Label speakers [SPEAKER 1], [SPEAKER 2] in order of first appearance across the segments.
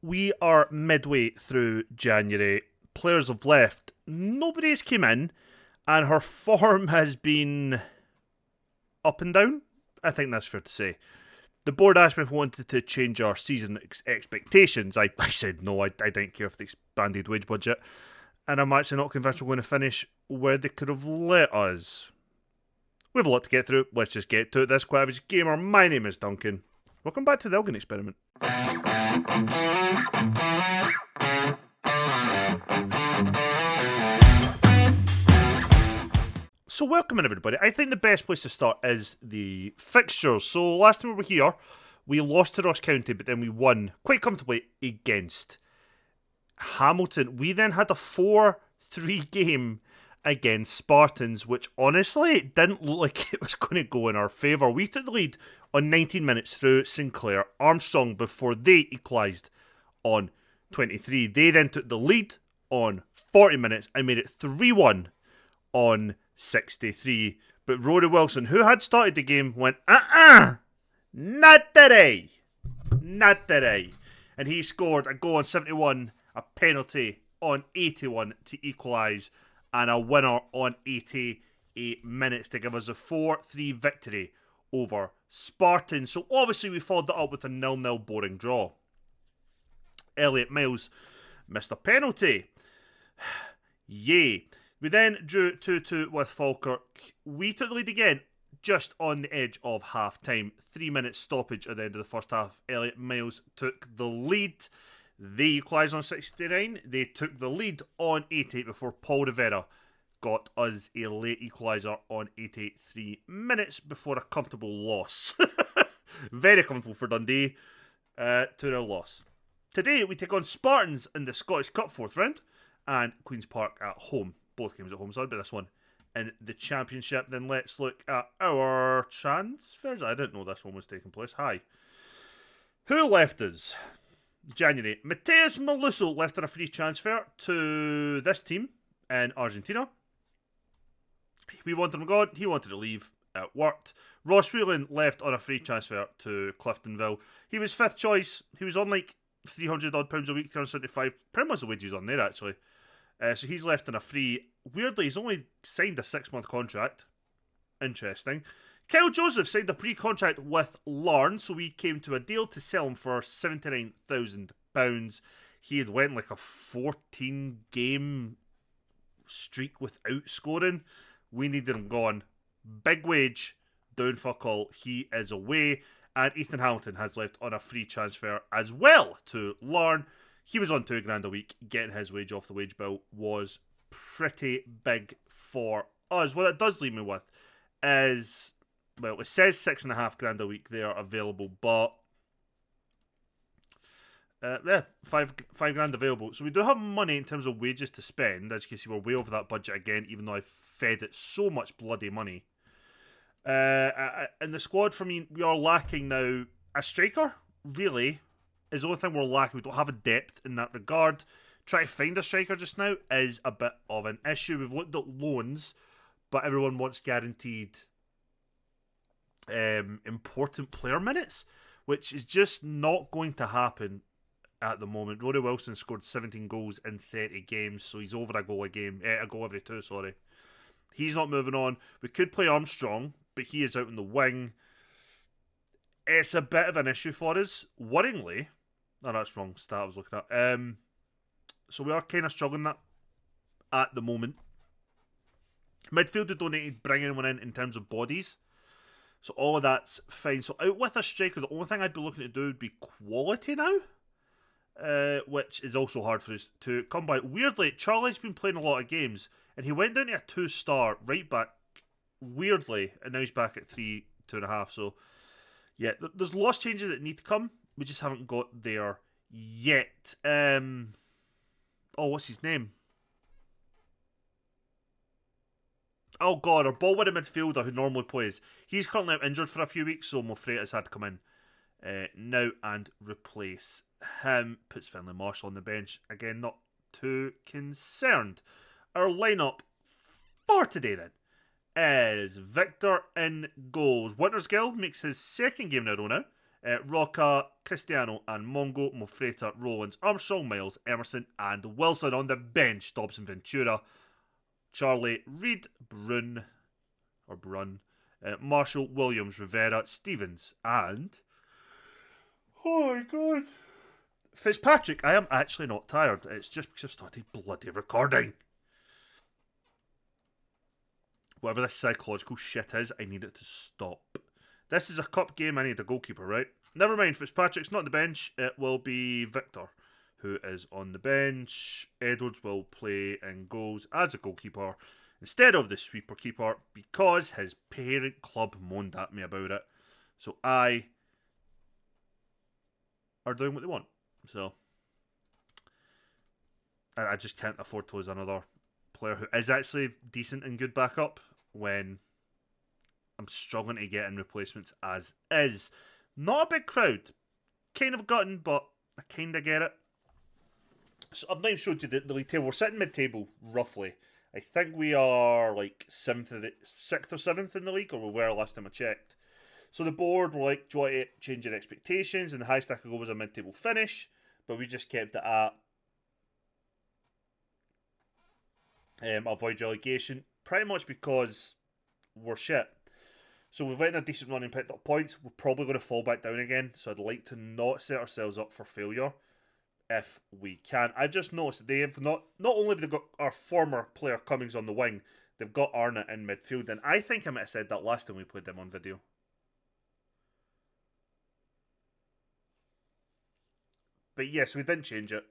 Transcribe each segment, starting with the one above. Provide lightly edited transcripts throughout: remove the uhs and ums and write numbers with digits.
[SPEAKER 1] We are midway through January. Players have left. Nobody's came in, and her form has been up and down. I think that's fair to say. The board asked me if we wanted to change our season expectations. I said no, I didn't care for the expanded wage budget. And I'm actually not convinced we're going to finish where they could have let us. We have a lot to get through. Let's just get to it. This Quite Average Gamer. My name is Duncan. Welcome back to the Elgin Experiment. So welcome in, everybody. I think the best place to start is the fixtures. So last time we were here, we lost to Ross County, but then we won quite comfortably against Hamilton. We then had a 4-3 game against Spartans, which honestly didn't look like it was going to go in our favour. We took the lead on 19 minutes through Sinclair Armstrong before they equalised on 23. They then took the lead on 40 minutes and made it 3-1 on 63. But Rory Wilson, who had started the game, went, not today. Not today. And he scored a goal on 71, a penalty on 81 to equalise, and a winner on 88 minutes to give us a 4-3 victory over Spartans. So obviously we followed that up with a 0-0 boring draw. Elliot Miles missed a penalty. Yay. We then drew 2-2 with Falkirk. We took the lead again, just on the edge of half-time. 3-minute stoppage at the end of the first half. Elliot Miles took the lead. They equalised on 69. They took the lead on 88 before Paul Rivera got us a late equaliser on 88. 3 minutes before a comfortable loss. Very comfortable for Dundee. 2-0 loss. Today we take on Spartans in the Scottish Cup 4th round and Queen's Park at home. Both games at home, so I'll be this one in the Championship. Then let's look at our transfers. I didn't know this one was taking place. Hi. Who left us? January. Mateus Maluso left on a free transfer to this team in Argentina. We wanted him gone. He wanted to leave. It worked. Ross Whelan left on a free transfer to Cliftonville. He was 5th choice. He was on like £300 odd a week, 375. Pretty much the wages on there, actually. So he's left on a free. Weirdly, he's only signed a 6-month contract. Interesting. Kyle Joseph signed a pre-contract with Larne, so we came to a deal to sell him for £79,000. He had went like a 14-game streak without scoring. We needed him gone. Big wage, down fuck all. He is away. And Ethan Hamilton has left on a free transfer as well to Larne. He was on £2,000 a week. Getting his wage off the wage bill was pretty big for us. What it does leave me with is, well, it says £6,500 a week there available, but £5,000 available. So we do have money in terms of wages to spend. As you can see, we're way over that budget again, even though I've fed it so much bloody money. In the squad, for me, we are lacking now a striker, really. Is the only thing we're lacking. We don't have a depth in that regard. Trying to find a striker just now is a bit of an issue. We've looked at loans, but everyone wants guaranteed important player minutes, which is just not going to happen at the moment. Rory Wilson scored 17 goals in 30 games, so he's over a goal every 2, sorry. He's not moving on. We could play Armstrong, but he is out in the wing. It's a bit of an issue for us. Worryingly, that's wrong stat I was looking at. So we are kind of struggling that at the moment. Midfield, we don't need to bring anyone in terms of bodies. So all of that's fine. So out with a striker, the only thing I'd be looking to do would be quality now. Which is also hard for us to come by. Weirdly, Charlie's been playing a lot of games, and he went down to a 2-star right back, weirdly, and now he's back at 3, 2.5. So, yeah, there's lots of changes that need to come. We just haven't got there yet. What's his name? Oh God, our ball-winning midfielder who normally plays. He's currently out injured for a few weeks, so Mofreta has had to come in now and replace him. Puts Finlay Marshall on the bench. Again, not too concerned. Our lineup for today then is Victor in goals. Wintersgill makes his second game in a row now. Roca, Cristiano and Mongo, Mofreta, Rollins, Armstrong, Miles, Emerson and Wilson on the bench. Dobson, Ventura, Charlie, Reed, Brun, Marshall, Williams, Rivera, Stevens and... Oh my god. Fitzpatrick. I am actually not tired. It's just because I've started bloody recording. Whatever this psychological shit is, I need it to stop. This is a cup game. I need a goalkeeper, right? Never mind. Fitzpatrick's not on the bench. It will be Victor, who is on the bench. Edwards will play in goals as a goalkeeper instead of the sweeper keeper because his parent club moaned at me about it. So I are doing what they want. So I just can't afford to lose another player who is actually decent and good backup when I'm struggling to get in replacements as is. Not a big crowd. Kind of gutting, but I kind of get it. So I've not even showed you the league table. We're sitting mid-table, roughly. I think we are like 6th or 7th in the league, or we were last time I checked. So the board were like, do you want to change your expectations? And the highest I could go was a mid-table finish. But we just kept it at avoid relegation. Pretty much because we're shit. So we've went in a decent run and picked up points. We're probably going to fall back down again. So I'd like to not set ourselves up for failure if we can. I've just noticed that they have not only have they got our former player Cummings on the wing, they've got Arnott in midfield. And I think I might have said that last time we played them on video. But yes, we didn't change it.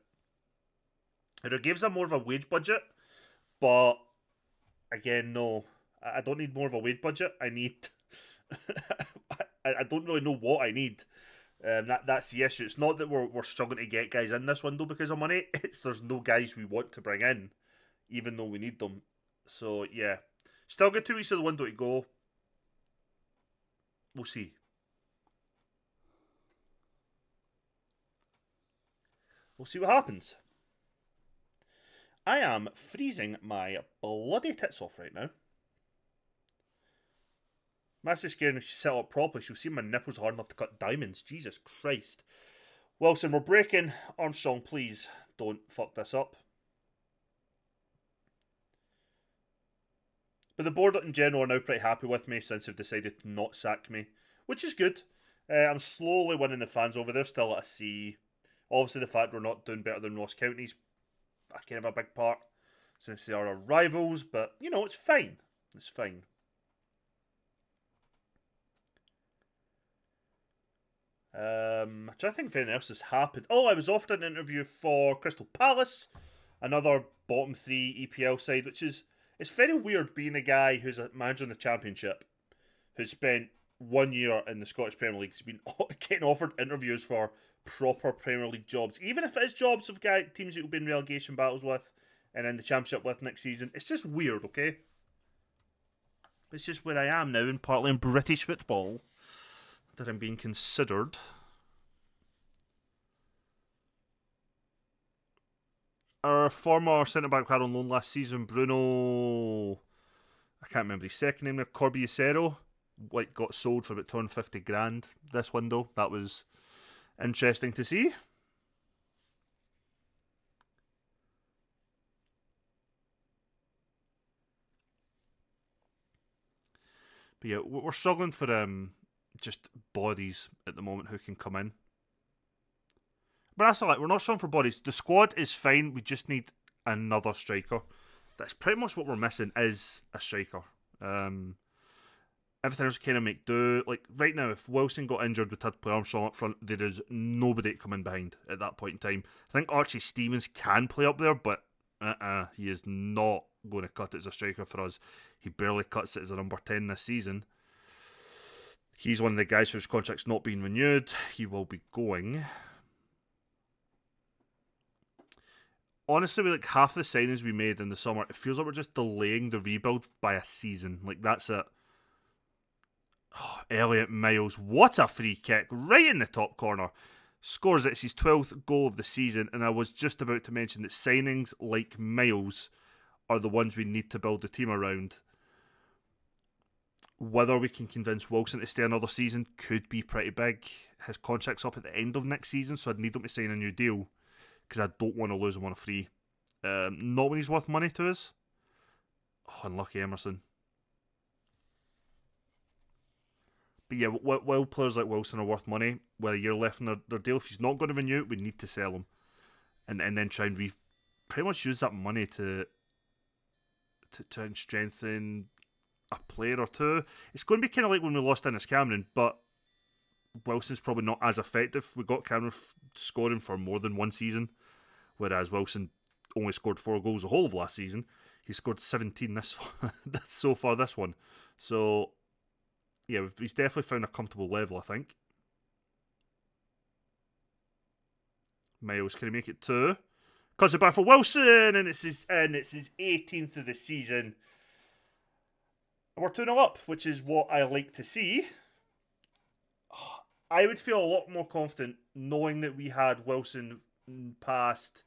[SPEAKER 1] It gives them more of a wage budget. But again, no. I don't need more of a wage budget. I need... I don't really know what I need. That's the issue. It's not that we're struggling to get guys in this window because of money. It's there's no guys we want to bring in, even though we need them. So, yeah. Still got 2 weeks of the window to go. We'll see. We'll see what happens. I am freezing my bloody tits off right now. Massive scared if she set up properly. She'll see my nipples hard enough to cut diamonds. Jesus Christ. Wilson, we're breaking. Armstrong, please don't fuck this up. But the board in general are now pretty happy with me since they've decided to not sack me, which is good. I'm slowly winning the fans over. They're still at a C. Obviously, the fact we're not doing better than Ross County's kind of a big part since they are our rivals, but you know, it's fine. It's fine. I'm trying to think if anything else has happened. Oh, I was offered an interview for Crystal Palace, another bottom 3 EPL side, which is it's very weird being a guy who's a manager in the Championship, who's spent 1 year in the Scottish Premier League, has been getting offered interviews for proper Premier League jobs, even if it is jobs of teams that will be in relegation battles with and in the Championship with next season. It's just weird, okay? It's just where I am now, and partly in British football, that I'm being considered. Our former centre-back we had on loan last season, Bruno... I can't remember his second name now, Corbiacero, got sold for about 250 grand this window. That was interesting to see. But yeah, we're struggling for just bodies at the moment who can come in. But that's alright, we're not struggling for bodies. The squad is fine, we just need another striker. That's pretty much what we're missing, is a striker. Everything else kind of make do. Like, right now, if Wilson got injured, we'd have to play Armstrong up front. There is nobody to come in behind at that point in time. I think Archie Stevens can play up there, but he is not going to cut it as a striker for us. He barely cuts it as a number 10 this season. He's one of the guys whose contract's not being renewed. He will be going. Honestly, with like half the signings we made in the summer, it feels like we're just delaying the rebuild by a season. Like, that's it. Oh, Elliot Miles, what a free kick, right in the top corner. Scores it, it's his 12th goal of the season, and I was just about to mention that signings like Miles are the ones we need to build the team around. Whether we can convince Wilson to stay another season could be pretty big. His contract's up at the end of next season, so I'd need him to sign a new deal because I don't want to lose him on a free. Not when he's worth money to us. Oh, unlucky Emerson. But yeah, while players like Wilson are worth money, with a year left in their deal, if he's not going to renew, we need to sell him, and then try and pretty much use that money to try and strengthen a player or two. It's going to be kind of like when we lost Dennis Cameron, but Wilson's probably not as effective. We got Cameron scoring for more than one season, whereas Wilson only scored 4 goals the whole of last season. He scored 17 so far this one. So yeah, he's definitely found a comfortable level, I think. Miles, can he make it 2? Cuts it back for Wilson, and it's his 18th of the season. And we're 2-0 up, which is what I like to see. I would feel a lot more confident knowing that we had Wilson past,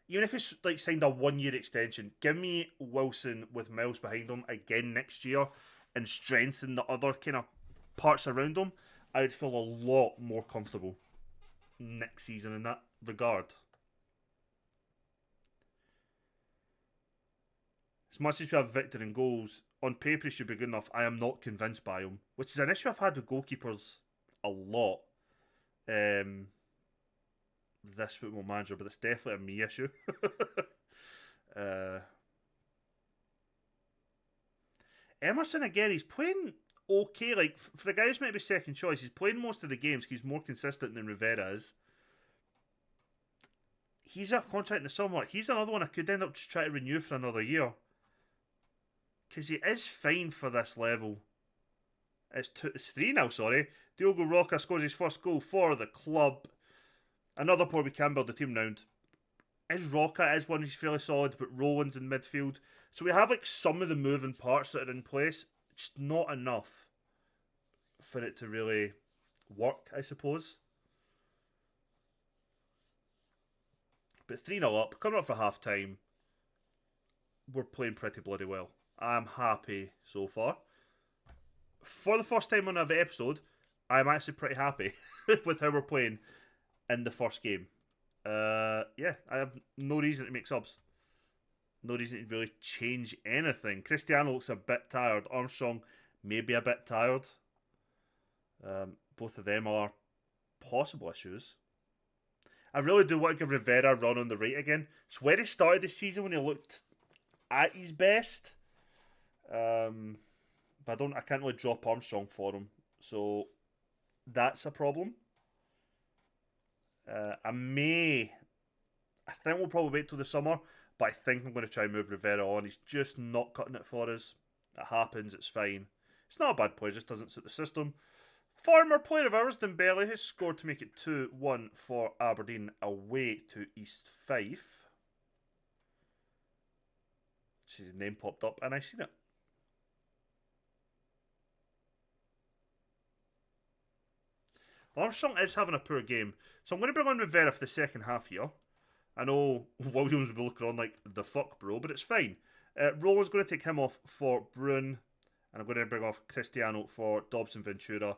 [SPEAKER 1] even if it's like signed a 1-year extension. Give me Wilson with Miles behind him again next year and strengthen the other kind of parts around him. I would feel a lot more comfortable next season in that regard. As much as we have Victor in goals, on paper he should be good enough. I am not convinced by him, which is an issue I've had with goalkeepers a lot this Football Manager, but it's definitely a me issue. Emerson again, he's playing okay. Like for a guy who's maybe second choice, he's playing most of the games. He's more consistent than Rivera is. He's a contract in the summer. He's another one I could end up just trying to renew for another year because he is fine for this level. It's 3 now, sorry. Diogo Roca scores his first goal for the club. Another player we can build the team round. Is Roca is one who's fairly solid, but Rowan's in midfield. So we have like some of the moving parts that are in place. It's not enough for it to really work, I suppose. But 3-0 up, coming up for half time. We're playing pretty bloody well. I'm happy so far. For the first time on an episode, I'm actually pretty happy with how we're playing in the first game. Yeah, I have no reason to make subs. No reason to really change anything. Cristiano looks a bit tired. Armstrong maybe a bit tired. Both of them are possible issues. I really do want to give Rivera a run on the right again. It's where he started the season when he looked at his best. But I can't really drop Armstrong for him. So that's a problem. I think we'll probably wait till the summer, but I think I'm going to try and move Rivera on. He's just not cutting it for us. It happens, it's fine. It's not a bad play, it just doesn't suit the system. Former player of ours, Dembele, has scored to make it 2-1 for Aberdeen away to East Fife. His name popped up and I seen it. Armstrong is having a poor game, so I'm going to bring on Rivera for the second half here. I know Williams will be looking on like the fuck bro, but it's fine. Rowan's going to take him off for Brun, and I'm going to bring off Cristiano for Dobson Ventura.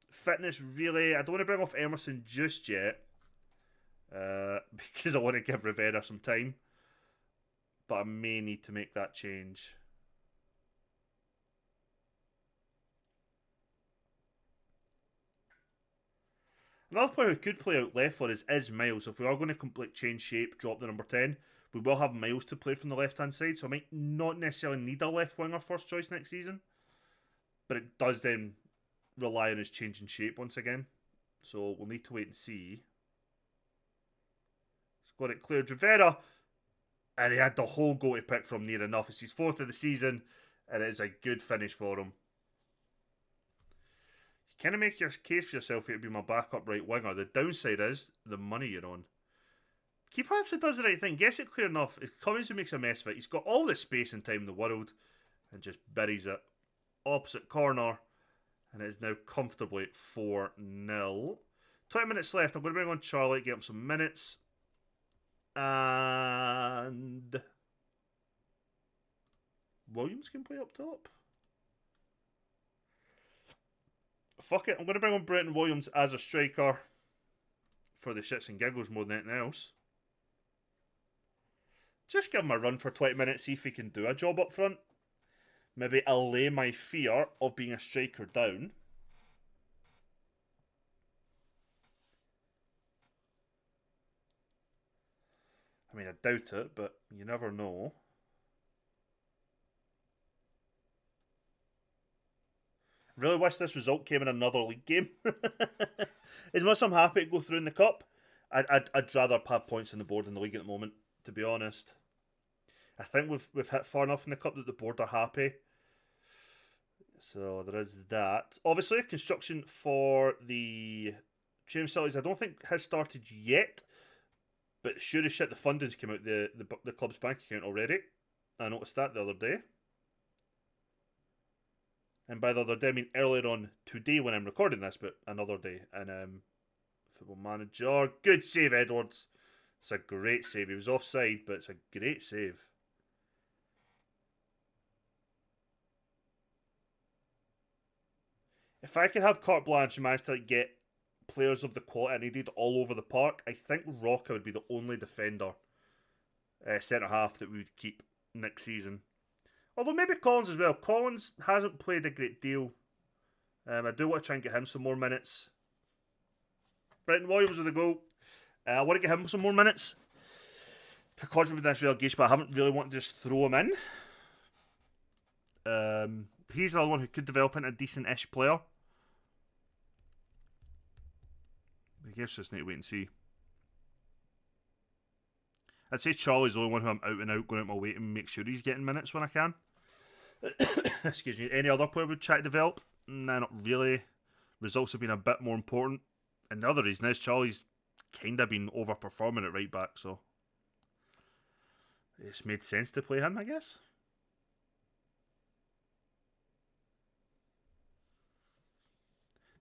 [SPEAKER 1] Fitness, really, I don't want to bring off Emerson just yet, because I want to give Rivera some time, but I may need to make that change. Another player who could play out left for us is Miles. If we are going to change shape, drop the number 10, we will have Miles to play from the left-hand side, so I might not necessarily need a left winger first choice next season. But it does then rely on his changing shape once again. So we'll need to wait and see. He's got it cleared. Rivera, and he had the whole goal to pick from near enough. It's his 4th of the season, and it is a good finish for him. You kind of make your case for yourself here to be my backup right winger. The downside is the money you're on. Keeper actually does the right thing. Gets it clear enough. If Cummins makes a mess of it, he's got all the space and time in the world and just buries it. Opposite corner. And it is now comfortably 4-0. 20 minutes left. I'm going to bring on Charlie, get him some minutes. And Williams can play up top. Fuck it, I'm going to bring on Brenton Williams as a striker for the shits and giggles more than anything else. Just give him a run for 20 minutes, see if he can do a job up front. Maybe allay my fear of being a striker down. I mean, I doubt it, but you never know. Really wish this result came in another league game. As much as I'm happy to go through in the cup, I'd rather have points on the board in the league at the moment, to be honest. I think we've hit far enough in the cup that the board are happy. So there is that. Obviously, construction for the training facilities, I don't think has started yet, but sure as shit, the funding's came out the club's bank account already. I noticed that the other day. And by the other day, I mean earlier on today when I'm recording this, but another day. And Football Manager, good save, Edwards. It's a great save. He was offside, but it's a great save. If I could have carte blanche and manage to get players of the quality I needed all over the park, I think Roca would be the only defender, centre half, that we would keep next season. Although maybe Collins as well. Collins hasn't played a great deal. I do want to try and get him some more minutes. Brenton Williams with a goal. I want to get him some more minutes. Because we've been this relegation, but I haven't really wanted to just throw him in. He's another one who could develop into a decent-ish player. I guess just need to wait and see. I'd say Charlie's the only one who I'm out and out going out my way to make sure he's getting minutes when I can. Excuse me. Any other player would try to develop? Nah, not really. Results have been a bit more important. And the other reason is Charlie's kind of been overperforming at right back, so it's made sense to play him, I guess.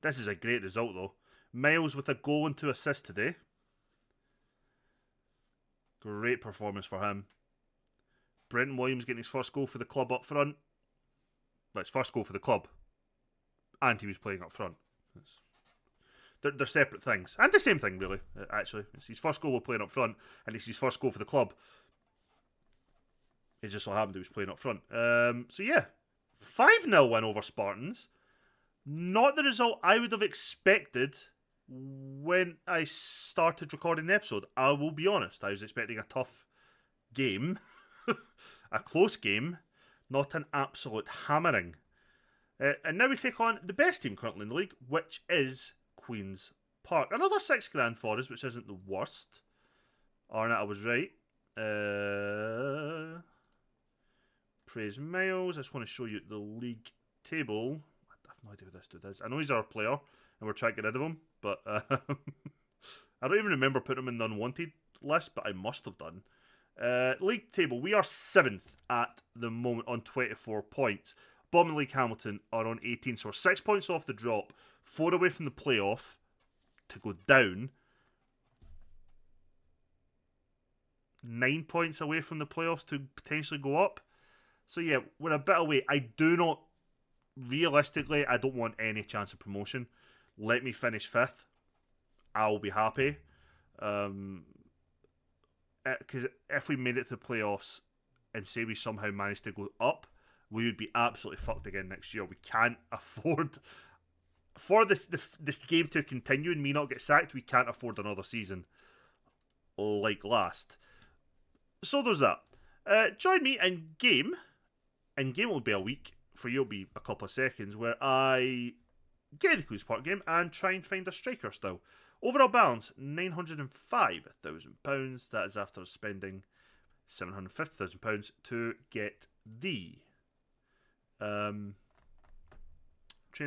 [SPEAKER 1] This is a great result, though. Miles with a goal and 2 assists today. Great performance for him. Brenton Williams getting his first goal for the club up front. Well, his first goal for the club. And he was playing up front. They're separate things. And the same thing, really, actually. It's his first goal while playing up front, and it's his first goal for the club. It just so happened he was playing up front. So, yeah. 5-0 win over Spartans. Not the result I would have expected when I started recording the episode. I will be honest. I was expecting a tough game. A close game. Not an absolute hammering. And now we take on the best team currently in the league, which is Queen's Park. Another $6,000 for us, which isn't the worst. Arnett, I was right. Praise Miles. I just want to show you the league table. I have no idea who this dude is. I know he's our player, and we're trying to get rid of him, but I don't even remember putting him in the unwanted list, but I must have done. League table, we are 7th at the moment on 24 points. Bottom League Hamilton are on 18, so we're 6 points off the drop, 4 away from the playoff to go down, 9 points away from the playoffs to potentially go up. So yeah, we're a bit away. Realistically, I don't want any chance of promotion. Let me finish 5th. I'll be happy. Because if we made it to the playoffs and say we somehow managed to go up, we would be absolutely fucked again next year. We can't afford... For this game to continue and me not get sacked, we can't afford another season like last. So there's that. Join me in game. In game will be a week. For you, it'll be a couple of seconds where I get the Queen's Park game and try and find a striker still. Overall balance, £905,000. That is after spending £750,000 to get the training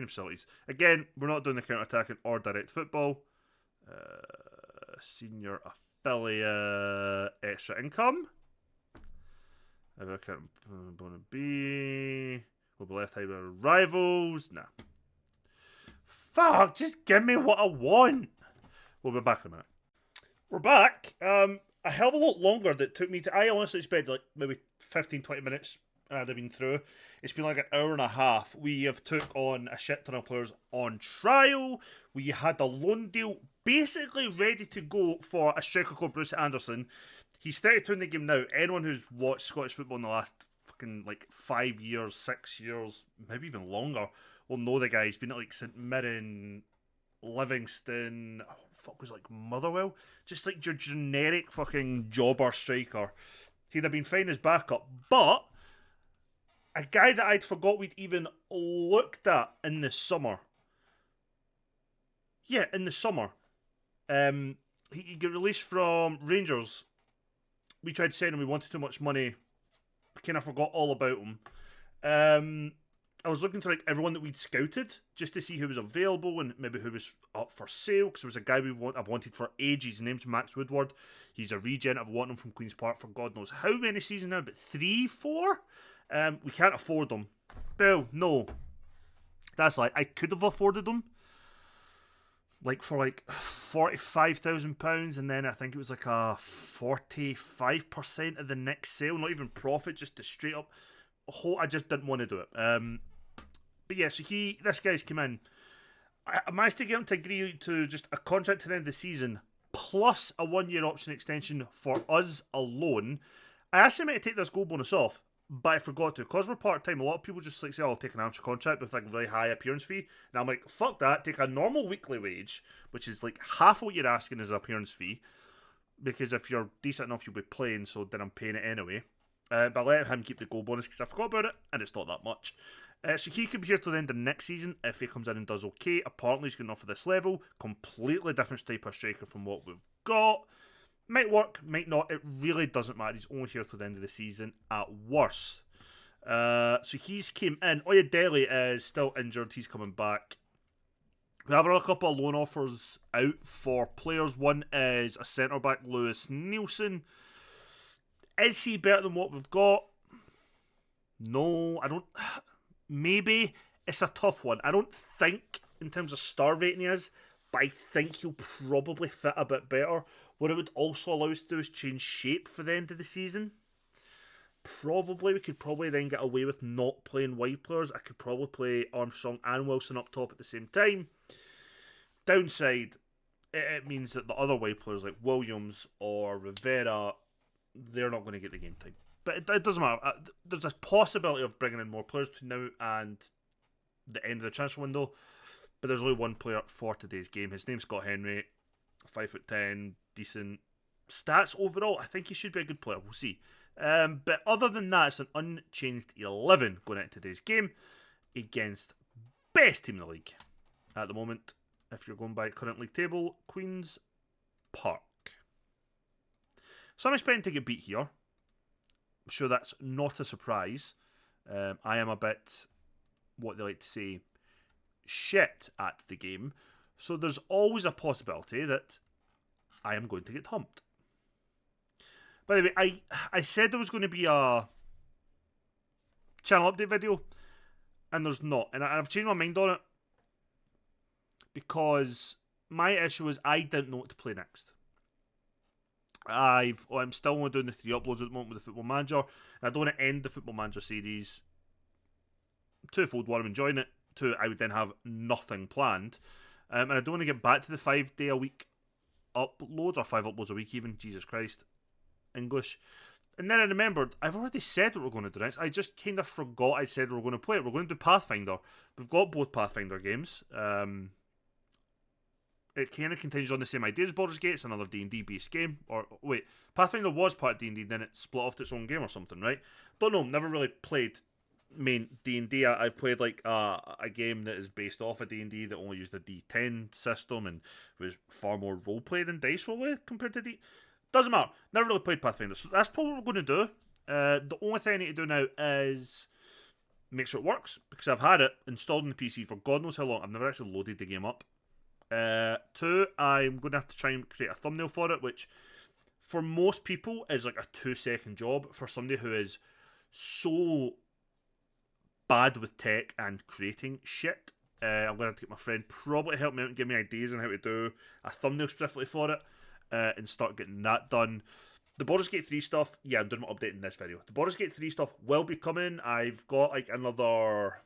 [SPEAKER 1] facilities. Again, we're not doing the counter-attacking or direct football. Senior affiliate extra income. We'll be left high with rivals. Nah. Fuck, just give me what I want. We'll be back in a minute. We're back. A hell of a lot longer that took me to... I honestly expected like maybe 15-20 minutes they've been through. It's been like an hour and a half. We have took on a shit ton of players on trial. We had a loan deal basically ready to go for a striker called Bruce Anderson. He's 32 in the game now. Anyone who's watched Scottish football in the last fucking like 5 years, 6 years, maybe even longer, will know the guy. He's been at like St Mirren, Livingston, was like Motherwell, just like your generic fucking jobber striker. He'd have been fine as backup, but a guy that I'd forgot we'd even looked at in the summer. Yeah, in the summer. He got released from Rangers. We tried to send him, we wanted too much money. Kind of forgot all about him. I was looking through like everyone that we'd scouted just to see who was available and maybe who was up for sale. Because there was a guy I've wanted for ages. His name's Max Woodward. He's a regen. I've wanted him from Queen's Park for God knows how many seasons now, but 3, 4. We can't afford them. Well, no, that's like I could have afforded them. Like for like £45,000, and then I think it was like a 45% of the next sale, not even profit, just to straight up. I just didn't want to do it. But yeah, so this guy's come in. I managed to get him to agree to just a contract to the end of the season, plus a 1-year option extension for us alone. I asked him to take this goal bonus off, but I forgot to. Because we're part-time, a lot of people just like say, oh, I'll take an amateur contract with like a really high appearance fee. And I'm like, fuck that, take a normal weekly wage, which is like half what you're asking as an appearance fee. Because if you're decent enough, you'll be playing, so then I'm paying it anyway. But I let him keep the goal bonus because I forgot about it, and it's not that much. So he could be here till the end of next season if he comes in and does okay. Apparently he's good enough for this level. Completely different type of striker from what we've got. Might work, might not. It really doesn't matter. He's only here till the end of the season at worst. So he's came in. Oyedele is still injured. He's coming back. We have a couple of loan offers out for players. One is a centre-back, Lewis Nielsen. Is he better than what we've got? No, I don't. Maybe. It's a tough one. I don't think, in terms of star rating, he is, but I think he'll probably fit a bit better. What it would also allow us to do is change shape for the end of the season. We could probably then get away with not playing wide players. I could probably play Armstrong and Wilson up top at the same time. Downside, it means that the other wide players like Williams or Rivera, they're not going to get the game time. But it doesn't matter. There's a possibility of bringing in more players between now and the end of the transfer window. But there's only one player for today's game. His name's Scott Henry. 5'10", decent stats overall. I think he should be a good player. We'll see. But other than that, it's an unchanged 11 going into today's game against best team in the league at the moment. If you're going by current league table, Queen's Park. So I'm expecting to get beat here. I'm sure that's not a surprise. I am a bit, what they like to say, shit at the game. So there's always a possibility that I am going to get humped. By the way, I said there was going to be a channel update video, and there's not. And I've changed my mind on it because my issue is I didn't know what to play next. I'm still only doing the 3 uploads at the moment with the Football Manager, and I don't want to end the Football Manager series. Twofold: one, I'm enjoying it. 2, I would then have nothing planned. And I don't want to get back to the 5-day-a-week uploads, or 5 uploads a week even, Jesus Christ, English. And then I remembered, I've already said what we're going to do next. I just kind of forgot I said we were going to play it. We're going to do Pathfinder. We've got both Pathfinder games. It kind of continues on the same idea as Baldur's Gate. It's another D&D based game. Or, wait, Pathfinder was part of D&D, then it split off to its own game or something, right? Don't know, never really played main D&D. I've played like a game that is based off of D&D that only used a D10 system and was far more roleplay than dice roll compared to D. Doesn't matter. Never really played Pathfinder. So that's probably what we're going to do. The only thing I need to do now is make sure it works, because I've had it installed on the PC for God knows how long. I've never actually loaded the game up. 2, I'm going to have to try and create a thumbnail for it, which for most people is like a 2-second job. For somebody who is so bad with tech and creating shit, I'm going to have to get my friend probably help me out and give me ideas on how to do a thumbnail specifically for it, and start getting that done. The Baldur's Gate 3 stuff, yeah, I'm doing my update in this video. The Baldur's Gate 3 stuff will be coming. I've got like another,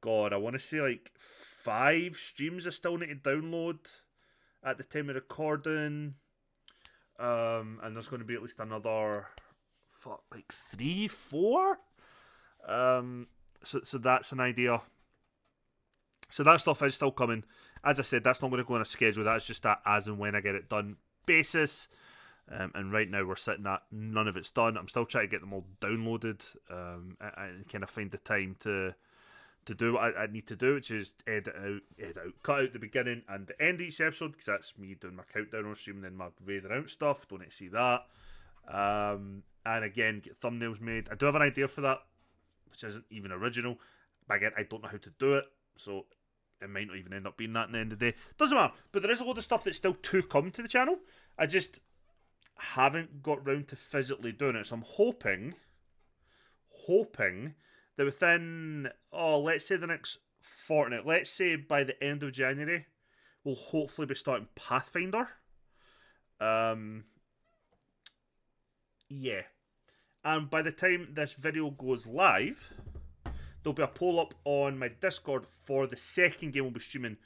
[SPEAKER 1] God, I want to say like 5 streams I still need to download at the time of recording. And there's going to be at least another, like 3, 4? So that's an idea. So that stuff is still coming. As I said, that's not going to go on a schedule. That's just that as and when I get it done basis. And right now we're sitting at none of it's done. I'm still trying to get them all downloaded and kind of find the time to do what I need to do, which is edit out, cut out the beginning and the end of each episode, because that's me doing my countdown on stream and then my raiding out stuff. Don't need to see that. And again, get thumbnails made. I do have an idea for that, which isn't even original. But again, I don't know how to do it, so it might not even end up being that in the end of the day. Doesn't matter. But there is a load of stuff that's still to come to the channel. I just haven't got round to physically doing it. So I'm hoping that within, let's say the next fortnight, let's say by the end of January, we'll hopefully be starting Pathfinder. Yeah. And by the time this video goes live, there'll be a poll up on my Discord for the second game we'll be streaming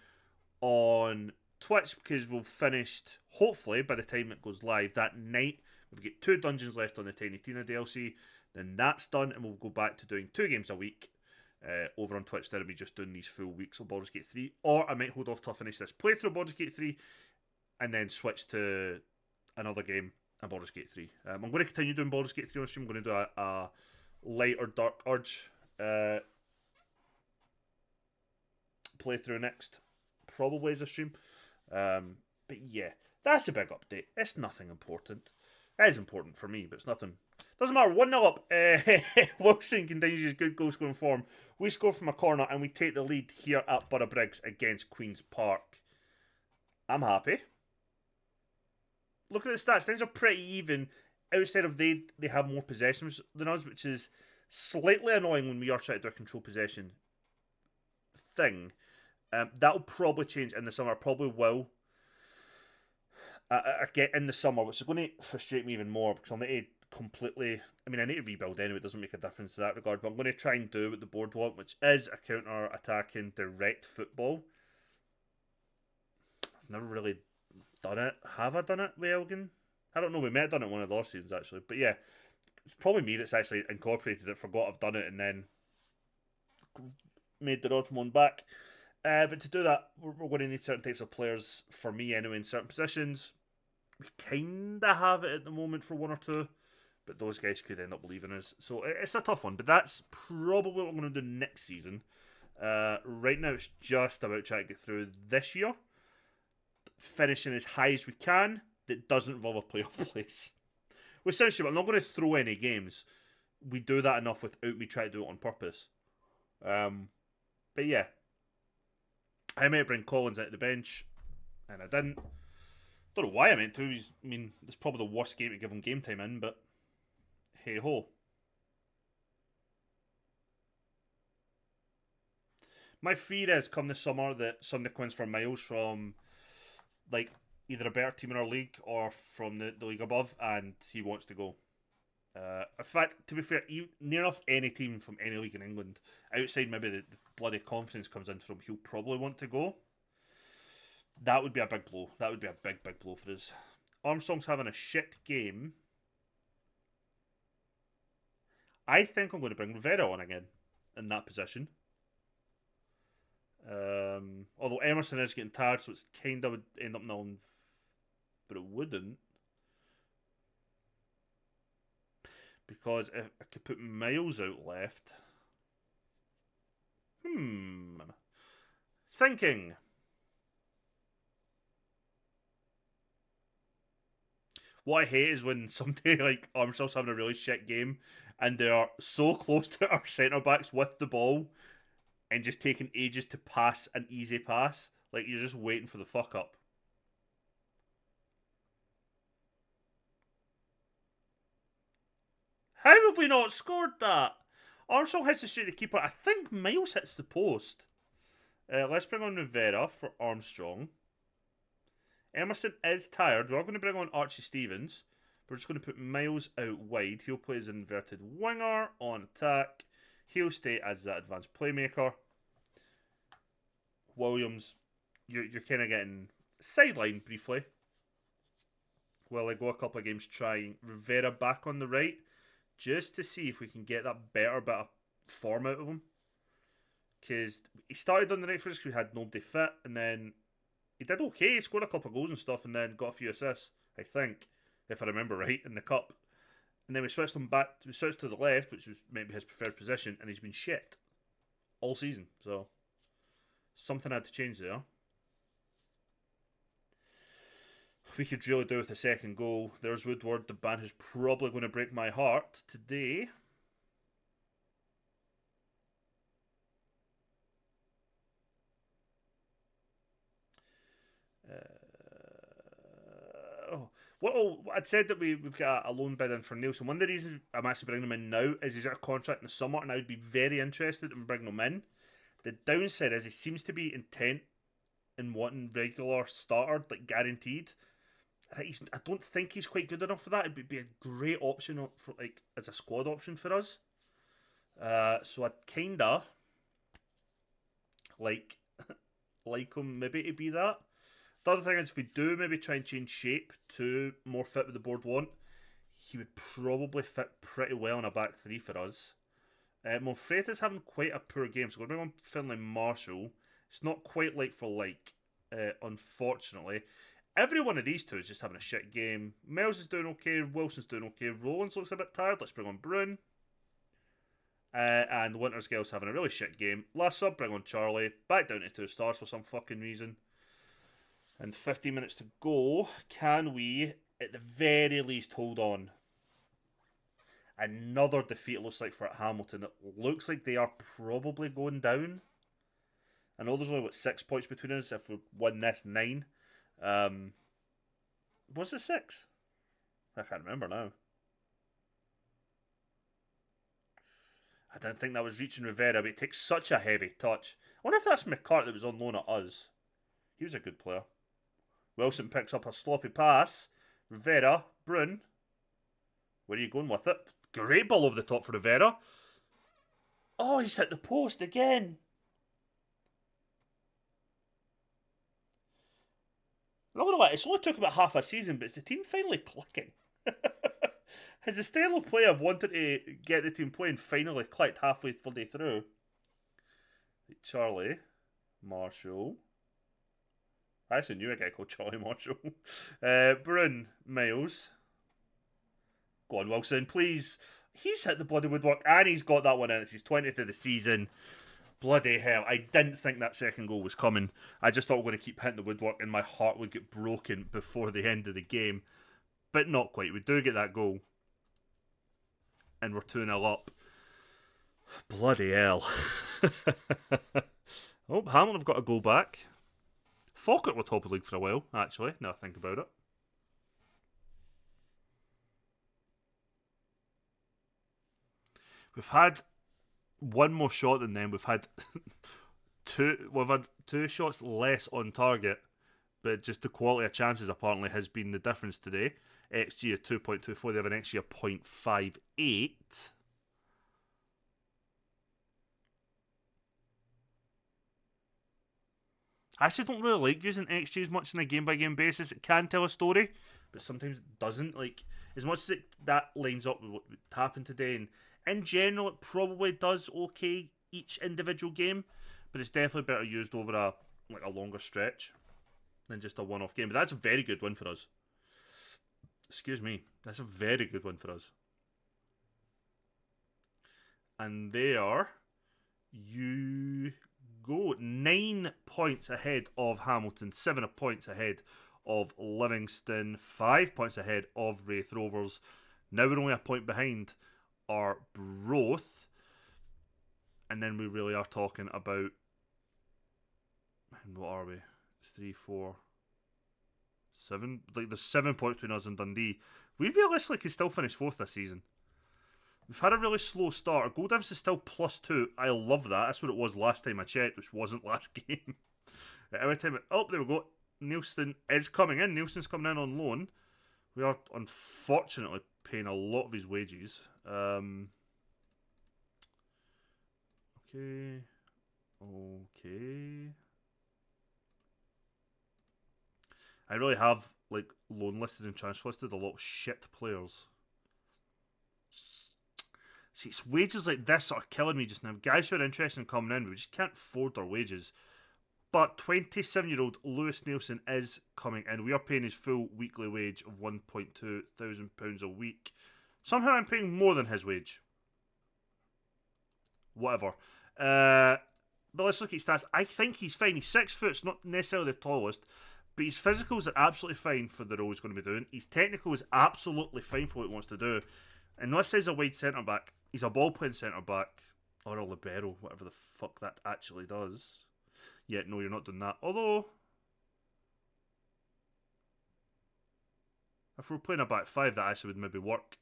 [SPEAKER 1] on Twitch, because we've finished, hopefully, by the time it goes live that night. We've got 2 dungeons left on the Tiny Tina DLC. Then that's done, and we'll go back to doing 2 games a week over on Twitch. That'll be just doing these full weeks of Baldur's Gate 3. Or I might hold off till I finish this playthrough of Baldur's Gate 3 and then switch to another game and Baldur's Gate 3. I'm going to continue doing Baldur's Gate 3 on stream. I'm going to do a Light or Dark Urge playthrough next, probably as a stream. But yeah, that's a big update. It's nothing important. It is important for me, but it's nothing. Doesn't matter. 1-0 up. Wilson continues his good goal scoring form. We score from a corner and we take the lead here at Borough Briggs against Queen's Park. I'm happy. Look at the stats. Things are pretty even. Outside of they have more possessions than us, which is slightly annoying when we are trying to do a control possession thing. That'll probably change in the summer. Probably will. Get in the summer, which is going to frustrate me even more, because I'll need to completely, I mean, I need to rebuild anyway. It doesn't make a difference to that regard, but I'm going to try and do what the board want, which is a counter-attacking direct football. I've never really done it. Have I done it with Elgin? I don't know. We might have done it one of the last seasons, actually. But yeah, it's probably me that's actually incorporated it, forgot I've done it, and then made the rod from one back. But to do that, we're going to need certain types of players, for me anyway, in certain positions. We kind of have it at the moment for 1 or 2, but those guys could end up leaving us. So it's a tough one, but that's probably what I'm going to do next season. Right now, it's just about trying to get through this year, finishing as high as we can. That doesn't involve a playoff place. Which sounds stupid. I'm not going to throw any games. We do that enough without me trying to do it on purpose. But yeah. I might bring Collins out of the bench, and I didn't. Don't know why I meant to. I mean, it's probably the worst game to give him game time in, but hey ho. My fear is come this summer that somebody comes for Miles from like either a better team in our league or from the league above, and he wants to go. In fact, to be fair, near enough any team from any league in England, outside maybe the bloody confidence comes in for him, he'll probably want to go. That would be a big blow. That would be a big, big blow for us. Armstrong's having a shit game. I think I'm going to bring Rivera on again in that position. Although Emerson is getting tired, so it's kind of would end up knowing, but it wouldn't. Because if I could put Miles out left. Thinking. What I hate is when somebody like Armstrong's having a really shit game and they are so close to our centre backs with the ball and just taking ages to pass an easy pass. Like you're just waiting for the fuck up. How have we not scored that? Armstrong hits the straight to the keeper. I think Miles hits the post. Let's bring on Rivera for Armstrong. Emerson is tired. We are going to bring on Archie Stevens. We're just going to put Miles out wide. He'll play as an inverted winger on attack. He'll stay as that advanced playmaker. Williams, you're kind of getting sidelined briefly. While I go a couple of games trying Rivera back on the right, just to see if we can get that better bit of form out of him. Because he started on the right for us because we had nobody fit, and then he did okay. He scored a couple of goals and stuff, and then got a few assists, I think, if I remember right, in the cup. And then we switched him back. We switched to the left, which was maybe his preferred position, and he's been shit all season. So something had to change there. We could really do with a second goal. There's Woodward, the man who's probably going to break my heart today. I'd said that we've got a loan bid in for Nielsen. One of the reasons I'm actually bringing him in now is he's got a contract in the summer, and I would be very interested in bringing him in. The downside is he seems to be intent in wanting regular starter, like guaranteed. I don't think he's quite good enough for that. It'd be a great option for like as a squad option for us. So I'd kinda like him maybe to be that. The other thing is, if we do maybe try and change shape to more fit with the board want, he would probably fit pretty well in a back three for us. Monfreta's having quite a poor game, so we're going to bring on Finlay Marshall. It's not quite like for like, unfortunately. Every one of these two is just having a shit game. Miles is doing okay, Wilson's doing okay, Rollins looks a bit tired. Let's bring on Brun. And Winter's Girl's having a really shit game. Last sub, bring on Charlie. Back down to 2 stars for some fucking reason. And 15 minutes to go. Can we, at the very least, hold on? Another defeat, it looks like, for Hamilton. It looks like they are probably going down. I know there's only, 6 points between us. If we win this, 9. Was it 6? I can't remember now. I didn't think that was reaching Rivera, but it takes such a heavy touch. I wonder if that's McCart that was on loan at us. He was a good player. Wilson picks up a sloppy pass. Rivera, Brun. Where are you going with it? Great ball over the top for Rivera. Oh, he's hit the post again. I'm not going to lie, it's only took about half a season, but it's the team finally clicking. Has the style of play I've wanted to get the team playing finally clicked halfway through? Charlie, Marshall. I actually knew a guy called Charlie Marshall. Brun, Miles. Go on, Wilson, please. He's hit the bloody woodwork and he's got that one in. It's his 20th of the season. Bloody hell. I didn't think that second goal was coming. I just thought we were going to keep hitting the woodwork and my heart would get broken before the end of the game. But not quite. We do get that goal. And we're 2-0 up. Bloody hell. Oh, Hamilton have got a goal back. Falkirk were top of the league for a while, actually, now I think about it. We've had one more shot than them. We've had two shots less on target, but just the quality of chances apparently has been the difference today. XG of 2.24, they have an XG of 0.58. I actually don't really like using XG as much on a game-by-game basis. It can tell a story, but sometimes it doesn't. Like, as much as that lines up with what happened today, and in general, it probably does okay each individual game, but it's definitely better used over a longer stretch than just a one-off game. But that's a very good win for us. Excuse me. That's a very good win for us. And there you go. 9 points ahead of Hamilton, 7 points ahead of Livingston, 5 points ahead of Wraith Rovers. Now we're only a point behind Arbroath. And then we really are talking about, what are we? 3, 4, 7. Like, there's 7 points between us and Dundee. We realistically could still finish 4th this season. We've had a really slow start. Our goal difference is still +2. I love that. That's what it was last time I checked, which wasn't last game. Every time oh, there we go. Nielsen is coming in. Nielsen's coming in on loan. We are unfortunately paying a lot of his wages. Okay. Okay. I really have, like, loan listed and transfer listed a lot of shit players. See, it's wages like this that are killing me just now. Guys who are interested in coming in, we just can't afford their wages. But 27-year-old Lewis Nielsen is coming in. We are paying his full weekly wage of £1,200 a week. Somehow I'm paying more than his wage. Whatever. But let's look at his stats. I think he's fine. He's 6 foot, not necessarily the tallest, but his physicals are absolutely fine for the role he's going to be doing. His technical is absolutely fine for what he wants to do. Unless he's a wide centre back, he's a ball playing centre back or a libero, whatever the fuck that actually does. Yeah, no, you're not doing that. Although, if we're playing a back five, that actually would maybe work.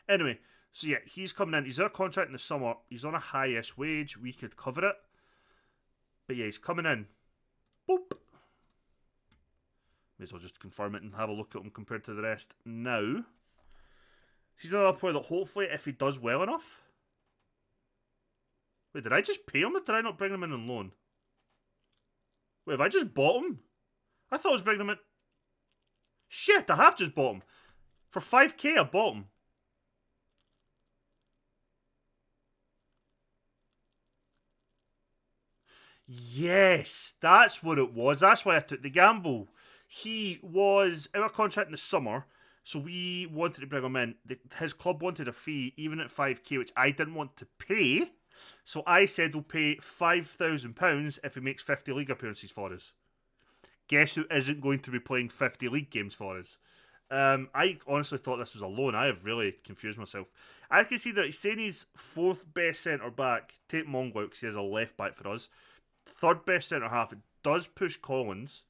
[SPEAKER 1] Anyway, so yeah, he's coming in. He's on a contract in the summer. He's on a high-ish wage. We could cover it. But yeah, he's coming in. Boop. May as well just confirm it and have a look at him compared to the rest now. He's another player that hopefully, if he does well enough... Wait, did I just pay him or did I not bring him in on loan? Wait, have I just bought him? I thought I was bringing him in... Shit, I have just bought him. For 5k I bought him. Yes, that's what it was. That's why I took the gamble. He was out of contract in the summer, so we wanted to bring him in. His club wanted a fee, even at 5k, which I didn't want to pay. So I said we'll pay £5,000 if he makes 50 league appearances for us. Guess who isn't going to be playing 50 league games for us? I honestly thought this was a loan. I have really confused myself. I can see that he's saying he's fourth best centre back. Take Mongo out because he has a left back for us. Third best centre half. It does push Collins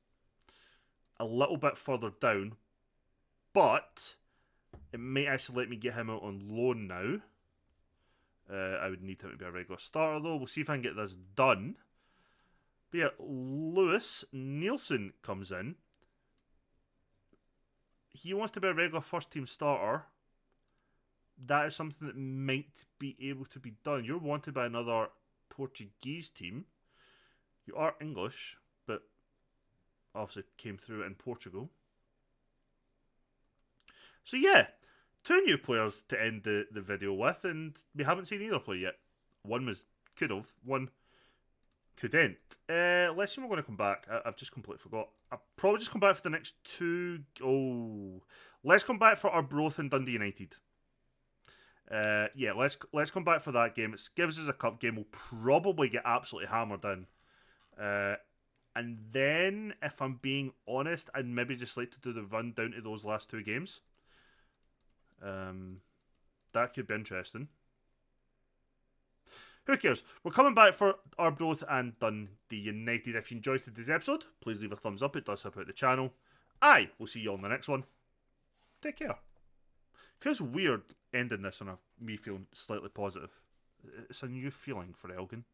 [SPEAKER 1] a little bit further down, but it may actually let me get him out on loan now. I would need him to be a regular starter though. We'll see if I can get this done. But yeah, Lewis Nielsen comes in. He wants to be a regular first team starter. That is something that might be able to be done. You're wanted by another Portuguese team. You are English, but obviously came through in Portugal. So yeah, 2 new players to end the video with, and we haven't seen either play yet. One was could have, one couldn't. Let's see when we're going to come back. I've just completely forgot. I'll probably just come back for the next 2. Oh, let's come back for Arbroath and Dundee United. Yeah, let's come back for that game. It gives us a cup game. We'll probably get absolutely hammered in. And then, if I'm being honest, I'd maybe just like to do the run down to those last 2 games. That could be interesting. Who cares? We're coming back for Arbroath and Dundee United. If you enjoyed today's episode, please leave a thumbs up. It does help out the channel. We'll see you on the next one. Take care. Feels weird ending this on me feeling slightly positive. It's a new feeling for Elgin.